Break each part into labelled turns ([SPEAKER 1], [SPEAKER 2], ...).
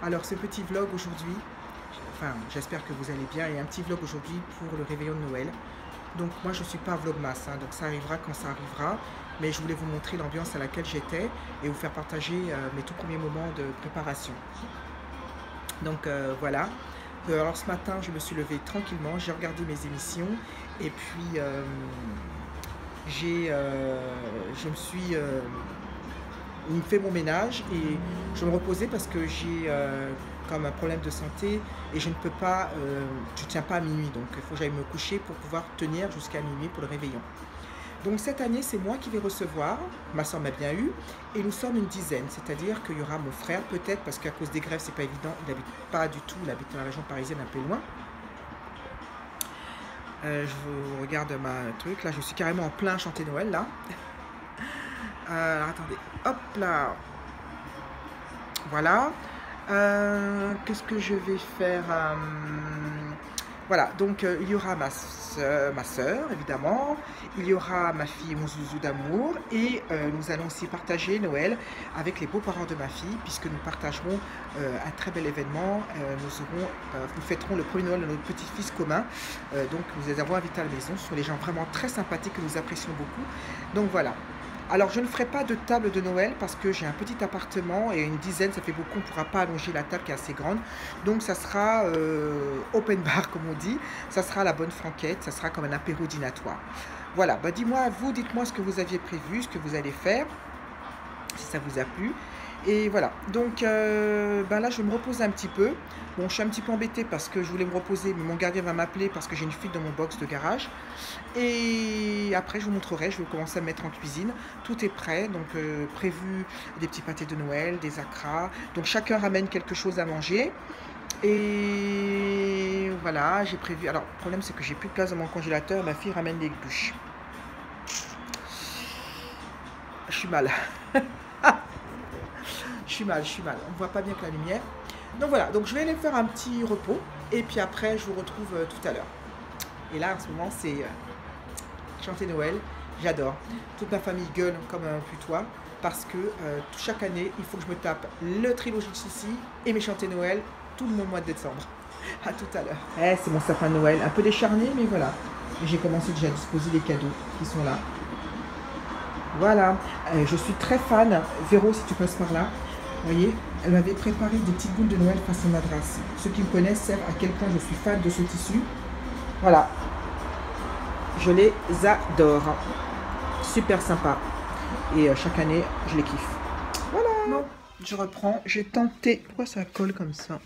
[SPEAKER 1] Alors ce petit vlog aujourd'hui, enfin j'espère que vous allez bien, et un petit vlog aujourd'hui pour le réveillon de Noël. Donc moi je ne suis pas vlogmas, hein, donc ça arrivera quand ça arrivera, mais je voulais vous montrer l'ambiance à laquelle j'étais et vous faire partager mes tout premiers moments de préparation. Donc voilà. Alors ce matin je me suis levée tranquillement, j'ai regardé mes émissions et puis je me suis fait mon ménage et je me reposais parce que j'ai comme un problème de santé et je ne peux pas, je tiens pas à minuit, donc il faut que j'aille me coucher pour pouvoir tenir jusqu'à minuit pour le réveillon. Donc cette année c'est moi qui vais recevoir, ma soeur m'a bien eu, et nous sommes une dizaine, c'est-à-dire qu'il y aura mon frère peut-être, parce qu'à cause des grèves c'est pas évident, il n'habite pas du tout, il habite dans la région parisienne un peu loin. Je vous regarde ma truc, là je suis carrément en plein chanter Noël là. Alors attendez, hop là, voilà. Qu'est-ce que je vais faire voilà, donc il y aura ma soeur, évidemment, il y aura ma fille, mon zouzou d'amour, et nous allons aussi partager Noël avec les beaux-parents de ma fille, puisque nous partagerons un très bel événement. Nous fêterons le premier Noël de notre petit-fils commun, donc nous les avons invités à la maison. Ce sont des gens vraiment très sympathiques que nous apprécions beaucoup. Donc voilà. Alors je ne ferai pas de table de Noël parce que j'ai un petit appartement et une dizaine ça fait beaucoup, on ne pourra pas allonger la table qui est assez grande. Donc ça sera open bar comme on dit, ça sera la bonne franquette, ça sera comme un apéro dînatoire. Voilà, bah dites-moi ce que vous aviez prévu, ce que vous allez faire, si ça vous a plu. Et voilà, donc ben là je me repose un petit peu. Bon, je suis un petit peu embêtée parce que je voulais me reposer, mais mon gardien va m'appeler parce que j'ai une fuite dans mon box de garage. Et après je vous montrerai, je vais commencer à me mettre en cuisine. Tout est prêt, donc prévu des petits pâtés de Noël, des acras. Donc chacun ramène quelque chose à manger. Et voilà, j'ai prévu. Alors le problème c'est que j'ai plus de place dans mon congélateur, ma fille ramène des bûches. Je suis mal. Je suis mal, on ne voit pas bien que la lumière. Donc voilà, donc je vais aller faire un petit repos et puis après je vous retrouve tout à l'heure. Et là en ce moment c'est chanter Noël, j'adore. Toute ma famille gueule comme un putois parce que chaque année il faut que je me tape le trilogie de Sissi et mes chanter Noël tout le mois de décembre. À tout à l'heure. Eh, c'est mon sapin de Noël, un peu décharné mais voilà. J'ai commencé déjà à disposer les cadeaux qui sont là. Voilà, je suis très fan. Véro, si tu passes par là, vous voyez, elle m'avait préparé des petites boules de Noël façon madras. Ceux qui me connaissent savent à quel point je suis fan de ce tissu. Voilà, je les adore. Super sympa. Et chaque année, je les kiffe. Voilà. Bon, je reprends. J'ai tenté... Pourquoi ça colle comme ça?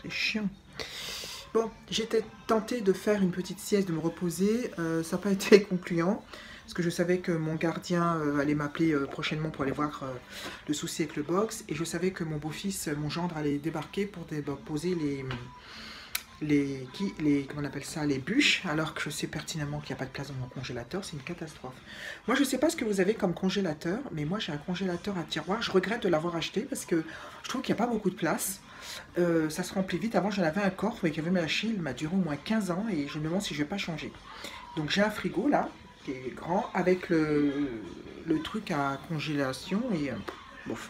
[SPEAKER 1] C'est chiant. Bon, j'étais tentée de faire une petite sieste, de me reposer. Ça n'a pas été concluant. Parce que je savais que mon gardien allait m'appeler prochainement pour aller voir le souci avec le box. Et je savais que mon beau-fils, mon gendre, allait débarquer pour poser comment on appelle ça, les bûches. Alors que je sais pertinemment qu'il n'y a pas de place dans mon congélateur. C'est une catastrophe. Moi, je ne sais pas ce que vous avez comme congélateur. Mais moi, j'ai un congélateur à tiroir. Je regrette de l'avoir acheté parce que je trouve qu'il n'y a pas beaucoup de place. Ça se remplit vite. Avant, j'en avais un coffre qui avait lâché. Il m'a duré au moins 15 ans. Et je me demande si je ne vais pas changer. Donc, j'ai un frigo là, qui est grand, avec le truc à congélation et bof.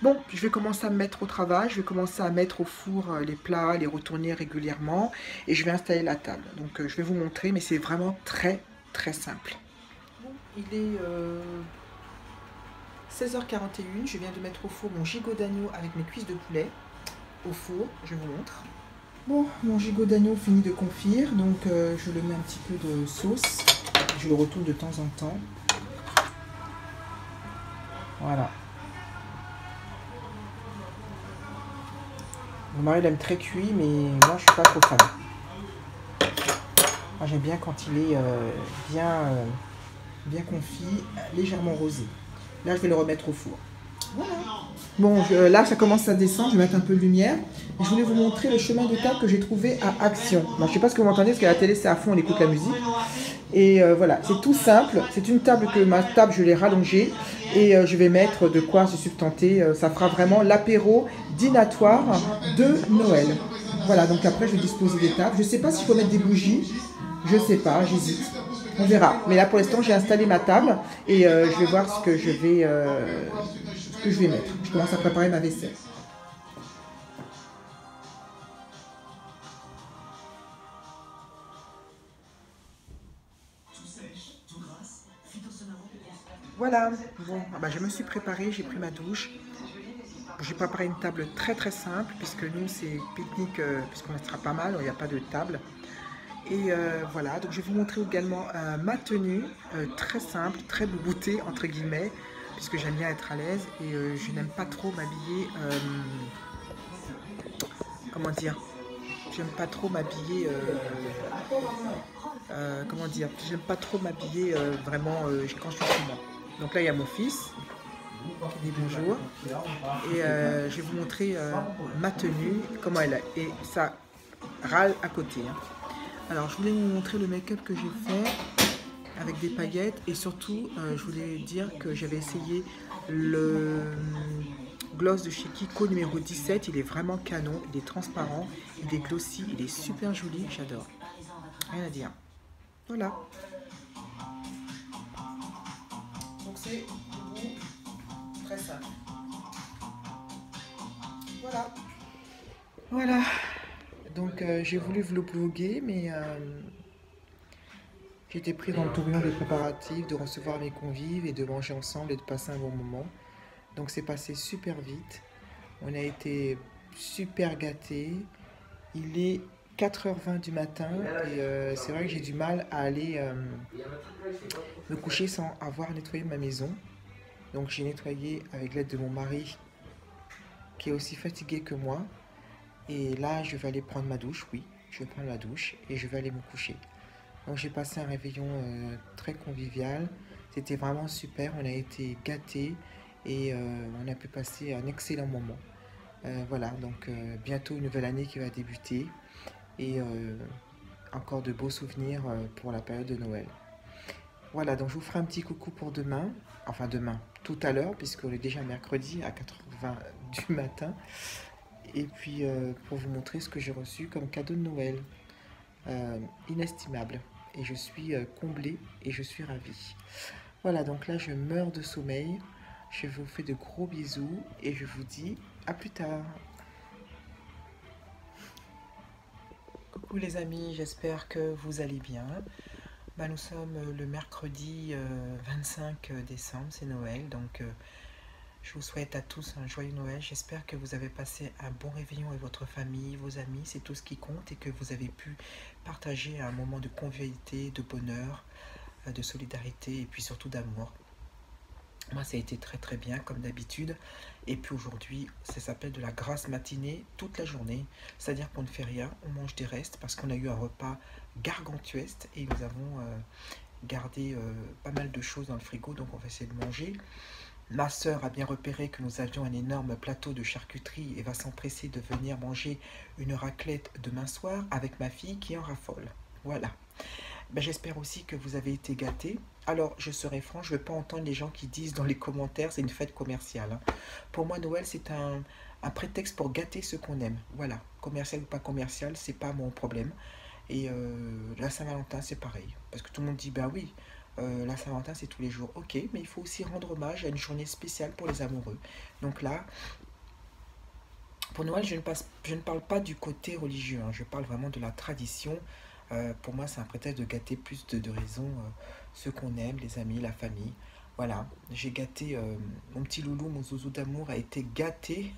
[SPEAKER 1] Bon, je vais commencer à me mettre au travail, je vais commencer à mettre au four les plats, les retourner régulièrement et je vais installer la table. Donc je vais vous montrer, mais c'est vraiment très très simple. Bon, il est 16h41, je viens de mettre au four mon gigot d'agneau avec mes cuisses de poulet au four, je vous montre. Bon, mon gigot d'agneau finit de confire, donc je le mets un petit peu de sauce. Je le retourne de temps en temps. Voilà. Mon mari l'aime très cuit, mais moi je suis pas trop fan. Moi j'aime bien quand il est bien confit, légèrement rosé. Là je vais le remettre au four. Voilà. Bon, là ça commence à descendre, je vais mettre un peu de lumière. Je voulais vous montrer le chemin de table que j'ai trouvé à Action. Bon, je sais pas ce que vous entendez, parce qu'à la télé c'est à fond, on écoute la musique. Et voilà, c'est tout simple. C'est une table ma table, je l'ai rallongée. Et je vais mettre de quoi se substanter. Ça fera vraiment l'apéro dînatoire de Noël. Voilà, donc après je vais disposer des tables. Je sais pas s'il faut mettre des bougies. Je sais pas, j'hésite. On verra. Mais là pour l'instant j'ai installé ma table. Et je vais voir ce que je vais mettre. Je commence à préparer ma vaisselle. Voilà, bon, je me suis préparée, j'ai pris ma douche. J'ai préparé une table très très simple, puisque nous c'est pique-nique, puisqu'on sera pas mal, il n'y a pas de table. Et voilà, donc je vais vous montrer également ma tenue, très simple, très bouboutée entre guillemets, puisque j'aime bien être à l'aise et je n'aime pas trop m'habiller, comment dire, j'aime pas trop m'habiller, comment dire, j'aime pas trop m'habiller vraiment quand je suis chez moi. Donc là il y a mon fils qui dit bonjour et je vais vous montrer ma tenue, comment elle est, et ça râle à côté. Hein. Alors je voulais vous montrer le make-up que j'ai fait avec des paillettes et surtout je voulais dire que j'avais essayé le gloss de chez Kiko numéro 17, il est vraiment canon, il est transparent, il est glossy, il est super joli, j'adore. Rien à dire. Voilà. Donc c'est très simple. Voilà. Voilà. Donc j'ai voulu vlogger mais j'étais pris dans le tourbillon des préparatifs, de recevoir mes convives et de manger ensemble et de passer un bon moment. Donc c'est passé super vite. On a été super gâtés. Il est 4h20 du matin et c'est vrai que j'ai du mal à aller me coucher sans avoir nettoyé ma maison. Donc j'ai nettoyé avec l'aide de mon mari qui est aussi fatigué que moi. Et là je vais aller prendre ma douche, oui, je vais prendre ma douche et je vais aller me coucher. Donc j'ai passé un réveillon très convivial. C'était vraiment super, on a été gâtés et on a pu passer un excellent moment. Voilà, donc bientôt une nouvelle année qui va débuter et encore de beaux souvenirs pour la période de Noël. Voilà, donc je vous ferai un petit coucou pour demain, enfin demain, tout à l'heure, puisqu'on est déjà mercredi à 4h20 du matin. Et puis pour vous montrer ce que j'ai reçu comme cadeau de Noël, inestimable. Et je suis comblée et je suis ravie. Voilà, donc là je meurs de sommeil. Je vous fais de gros bisous et je vous dis à plus tard. Coucou les amis, j'espère que vous allez bien. Nous sommes le mercredi 25 décembre, c'est Noël, donc je vous souhaite à tous un joyeux Noël. J'espère que vous avez passé un bon réveillon avec votre famille, vos amis, c'est tout ce qui compte, et que vous avez pu partager un moment de convivialité, de bonheur, de solidarité et puis surtout d'amour. Moi, ça a été très très bien comme d'habitude. Et puis aujourd'hui, ça s'appelle de la grasse matinée toute la journée. C'est-à-dire qu'on ne fait rien, on mange des restes parce qu'on a eu un repas gargantuesque et nous avons gardé pas mal de choses dans le frigo, donc on va essayer de manger. Ma sœur a bien repéré que nous avions un énorme plateau de charcuterie et va s'empresser de venir manger une raclette demain soir avec ma fille qui en raffole. Voilà. J'espère aussi que vous avez été gâtés. Alors, je serai franc, je ne veux pas entendre les gens qui disent dans les commentaires c'est une fête commerciale. Hein. Pour moi, Noël, c'est un prétexte pour gâter ce qu'on aime. Voilà, commercial ou pas commercial, c'est pas mon problème. Et la Saint-Valentin, c'est pareil. Parce que tout le monde dit, bah oui, la Saint-Valentin, c'est tous les jours. Ok, mais il faut aussi rendre hommage à une journée spéciale pour les amoureux. Donc là, pour Noël, je ne parle pas du côté religieux. Hein. Je parle vraiment de la tradition. Pour moi, c'est un prétexte de gâter plus de raisons ceux qu'on aime, les amis, la famille. Voilà, j'ai gâté mon petit loulou, mon zouzou d'amour a été gâté.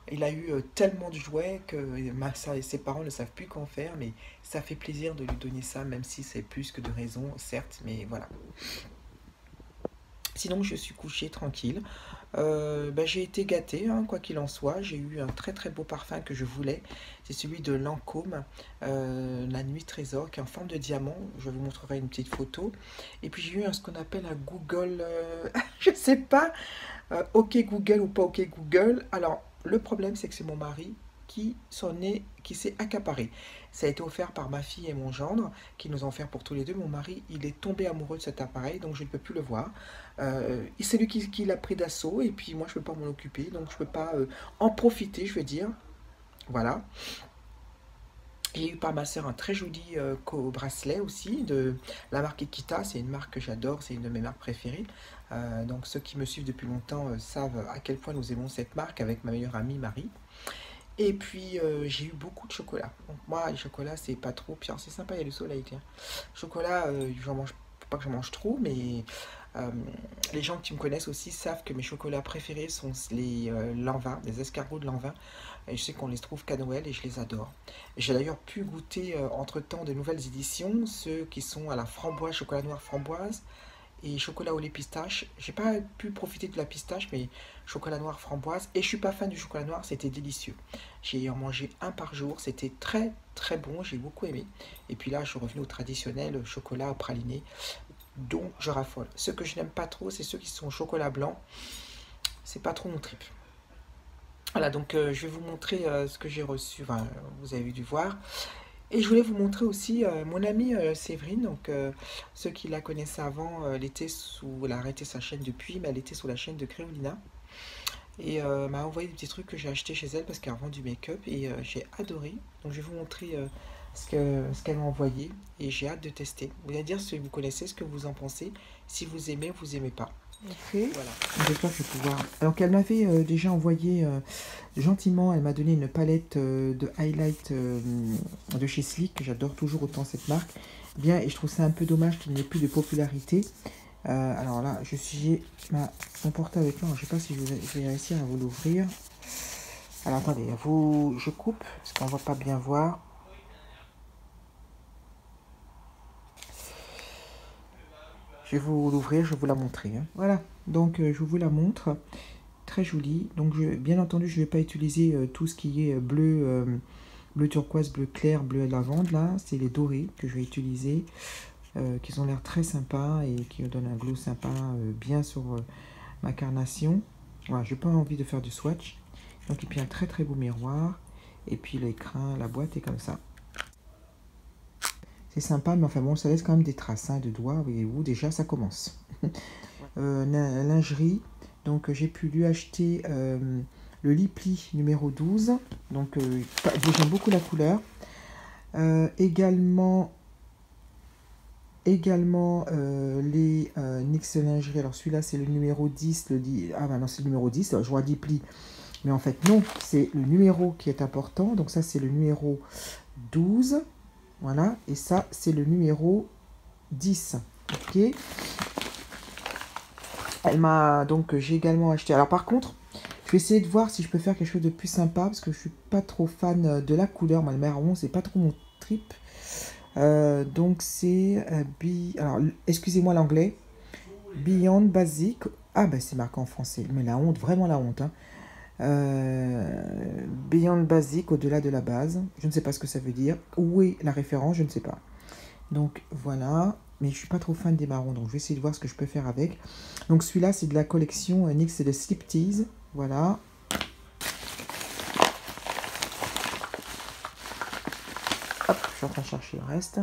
[SPEAKER 1] Il a eu tellement de jouets que ses parents ne savent plus qu'en faire, mais ça fait plaisir de lui donner ça, même si c'est plus que de raisons, certes, mais voilà. Sinon, je suis couchée tranquille. J'ai été gâtée, hein, quoi qu'il en soit. J'ai eu un très très beau parfum que je voulais. C'est celui de Lancôme, la Nuit Trésor, qui est en forme de diamant. Je vous montrerai une petite photo. Et puis j'ai eu ce qu'on appelle un Google, je sais pas, OK Google ou pas OK Google. Alors, le problème, c'est que c'est mon mari qui s'est accaparé. Ça a été offert par ma fille et mon gendre, qui nous ont offert pour tous les deux. Mon mari, il est tombé amoureux de cet appareil, donc je ne peux plus le voir. C'est lui qui l'a pris d'assaut, et puis moi, je ne peux pas m'en occuper, donc je ne peux pas en profiter, je veux dire. Voilà. J'ai eu par ma soeur un très joli bracelet aussi, de la marque Ekita. C'est une marque que j'adore, c'est une de mes marques préférées. Donc ceux qui me suivent depuis longtemps savent à quel point nous aimons cette marque avec ma meilleure amie Marie. Et puis j'ai eu beaucoup de chocolat. Donc moi, le chocolat, c'est pas trop. Puis c'est sympa, il y a le soleil, tiens. Chocolat, j'en mange pas que je mange trop, mais euh, les gens qui me connaissent aussi savent que mes chocolats préférés sont les Lanvin, les escargots de Lanvin. Et je sais qu'on les trouve qu'à Noël et je les adore. J'ai d'ailleurs pu goûter entre-temps de nouvelles éditions, ceux qui sont à la framboise, chocolat noir framboise et chocolat au lait pistache. J'ai pas pu profiter de la pistache, mais chocolat noir framboise. Et je suis pas fan du chocolat noir, c'était délicieux. J'ai en mangé un par jour, c'était très très bon, j'ai beaucoup aimé. Et puis là, je suis revenu au traditionnel chocolat au praliné, dont je raffole. Ceux que je n'aime pas trop, c'est ceux qui sont au chocolat blanc. C'est pas trop mon trip. Voilà, donc je vais vous montrer ce que j'ai reçu. Enfin, vous avez dû voir. Et je voulais vous montrer aussi mon amie Séverine. Donc, ceux qui la connaissaient avant, elle a arrêté sa chaîne depuis, mais elle était sur la chaîne de Créolina. Et m'a envoyé des petits trucs que j'ai achetés chez elle parce qu'elle vend du make-up et j'ai adoré. Donc, je vais vous montrer ce qu'elle m'a envoyé et j'ai hâte de tester. Vous allez dire si vous connaissez, ce que vous en pensez. Si vous aimez, vous aimez pas. Ok. Voilà. J'espère que je vais pouvoir. Alors qu'elle m'avait déjà envoyé gentiment, elle m'a donné une palette de highlight de chez Sleek. J'adore toujours autant cette marque. Bien, et je trouve ça un peu dommage qu'il n'ait plus de popularité. Alors là, j'ai mon portable avec moi. Je ne sais pas si je vais réussir à vous l'ouvrir. Alors attendez, je coupe parce qu'on ne va pas bien voir. Je vais vous l'ouvrir, je vais vous la montrer. Hein. Voilà, donc je vous la montre. Très jolie. Donc bien entendu, je ne vais pas utiliser tout ce qui est bleu, bleu turquoise, bleu clair, bleu lavande. Là, c'est les dorés que je vais utiliser. Qui ont l'air très sympas et qui donnent un glow sympa bien sur ma carnation. Voilà, je n'ai pas envie de faire du swatch. Donc, et puis un très très beau miroir. Et puis l'écran, la boîte est comme ça. C'est sympa, mais enfin bon, ça laisse quand même des traces hein, de doigts. Voyez-vous, déjà ça commence. Lingerie. Donc j'ai pu lui acheter le Lipli numéro 12. Donc j'aime beaucoup la couleur. Également les NYX lingerie. Alors celui-là c'est le numéro 10. Ah bah non, c'est le numéro 10. Alors, je vois Lipli. Mais en fait non, c'est le numéro qui est important. Donc ça c'est le numéro 12. Voilà. Et ça c'est le numéro 10. Ok. Donc j'ai également acheté. Alors par contre, je vais essayer de voir si je peux faire quelque chose de plus sympa parce que je suis pas trop fan de la couleur. Moi, le marron, c'est pas trop mon trip. Donc c'est alors excusez-moi l'anglais. Beyond Basic. Ah ben c'est marqué en français. Mais la honte, vraiment la honte. Hein. Beyond Basic, au-delà de la base. Je ne sais pas ce que ça veut dire. Où est la référence? Je ne sais pas. Donc voilà. Mais je suis pas trop fan des marrons, donc je vais essayer de voir ce que je peux faire avec. Donc celui-là, c'est de la collection NYX et de Slip Tease. Voilà. Hop, je suis en train de chercher le reste.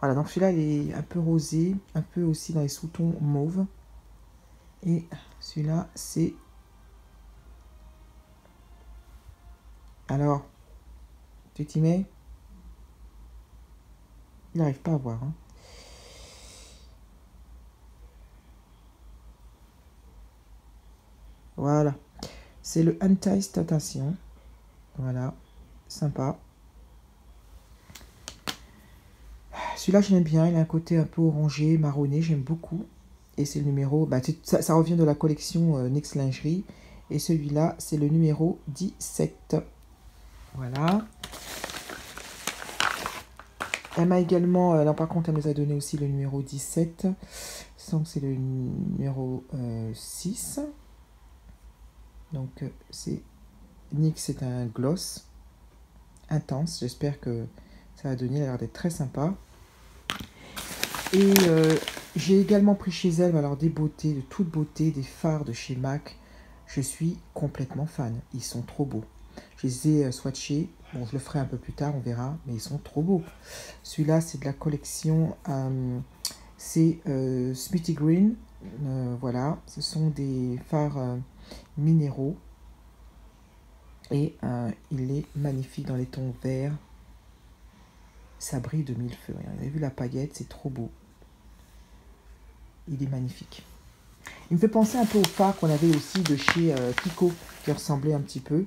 [SPEAKER 1] Voilà, donc celui-là, il est un peu rosé, un peu aussi dans les sous-tons mauve. Et celui-là, c'est... Alors, tu t'y mets? Il n'arrive pas à voir, hein. Voilà. C'est le Anti-Statation. Voilà. Sympa. Celui-là, je l'aime bien. Il a un côté un peu orangé, marronné. J'aime beaucoup. Et c'est le numéro... Bah, ça revient de la collection NYX Lingerie. Et celui-là, c'est le numéro 17. Voilà. Elle m'a également... là, par contre, elle nous a donné aussi le numéro 17. Donc, c'est le numéro 6. Donc, c'est... NYX, c'est un gloss intense. J'espère que ça va donner. Il a l'air d'être très sympa. Et j'ai également pris chez elle alors des beautés, de toute beauté, des fards de chez MAC. Je suis complètement fan. Ils sont trop beaux. Je les ai swatchés. Bon, je le ferai un peu plus tard, on verra. Mais ils sont trop beaux. Celui-là, c'est de la collection... c'est Smithy Green. Voilà. Ce sont des fards minéraux. Et il est magnifique dans les tons verts. Ça brille de mille feux. Vous avez vu la paillette, c'est trop beau. Il est magnifique. Il me fait penser un peu au fard qu'on avait aussi de chez Kiko, qui ressemblait un petit peu.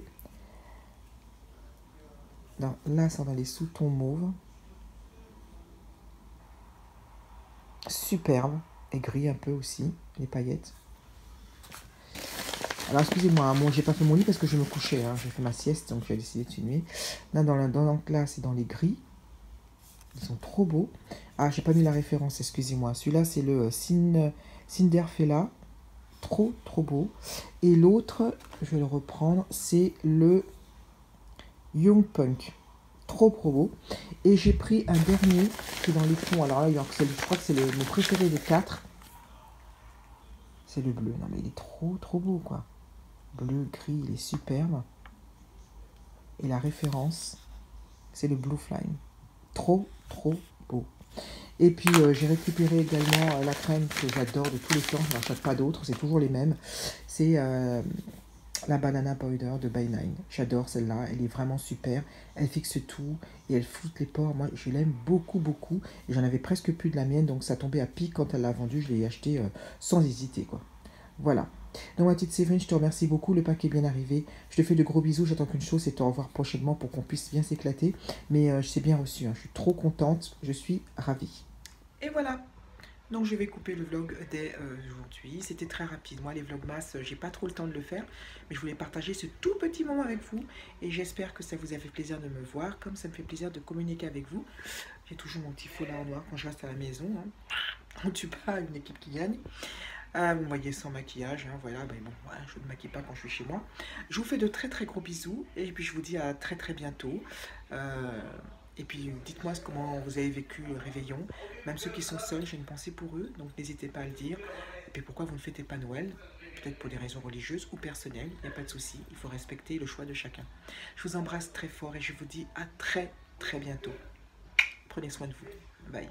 [SPEAKER 1] Non, là, c'est dans les sous-tons mauves. superbe. Et gris un peu aussi, les paillettes. Alors excusez-moi, hein, j'ai pas fait mon lit parce que je me couchais. Hein, j'ai fait ma sieste, donc j'ai décidé de filmer. Là, dans là, c'est dans les gris. Ils sont trop beaux. Ah, j'ai pas mis la référence, excusez-moi. Celui-là, c'est le Cinderfella. Trop, trop beau. Et l'autre, je vais le reprendre, c'est le Young Punk. Trop, trop beau. Et j'ai pris un dernier qui est dans les fonds. Alors là, je crois que c'est mon préféré des 4. C'est le bleu. Non, mais il est trop, trop beau, quoi. Bleu, gris, il est superbe. Et la référence, c'est le Blue Flame. Trop, trop beau. Et puis, j'ai récupéré également la crème que j'adore de tous les temps. Je n'en achète pas d'autres, c'est toujours les mêmes. C'est la Banana Powder de By Nine. J'adore celle-là, elle est vraiment super. Elle fixe tout et elle floute les pores. Moi, je l'aime beaucoup, beaucoup. Et j'en avais presque plus de la mienne, donc ça tombait à pic quand elle l'a vendue. Je l'ai acheté sans hésiter, quoi. Voilà. Donc ma petite Séverine, je te remercie beaucoup, le pack est bien arrivé. Je te fais de gros bisous, j'attends qu'une chose, c'est te revoir prochainement pour qu'on puisse bien s'éclater. Mais je sais bien reçu, hein. Je suis trop contente, je suis ravie. Et voilà, donc je vais couper le vlog dès aujourd'hui. C'était très rapide, moi les vlogmas, j'ai pas trop le temps de le faire. Mais je voulais partager ce tout petit moment avec vous. Et j'espère que ça vous a fait plaisir de me voir, comme ça me fait plaisir de communiquer avec vous. J'ai toujours mon petit foulard noir quand je reste à la maison. Hein. On ne tue pas une équipe qui gagne. Vous me voyez sans maquillage, hein, voilà, ben bon, ouais, je ne me maquille pas quand je suis chez moi. Je vous fais de très très gros bisous et puis je vous dis à très très bientôt. Et puis dites-moi comment vous avez vécu le réveillon. Même ceux qui sont seuls, j'ai une pensée pour eux, donc n'hésitez pas à le dire. Et puis pourquoi vous ne fêtez pas Noël? Peut-être pour des raisons religieuses ou personnelles, il n'y a pas de souci, il faut respecter le choix de chacun. Je vous embrasse très fort et je vous dis à très très bientôt. Prenez soin de vous. Bye.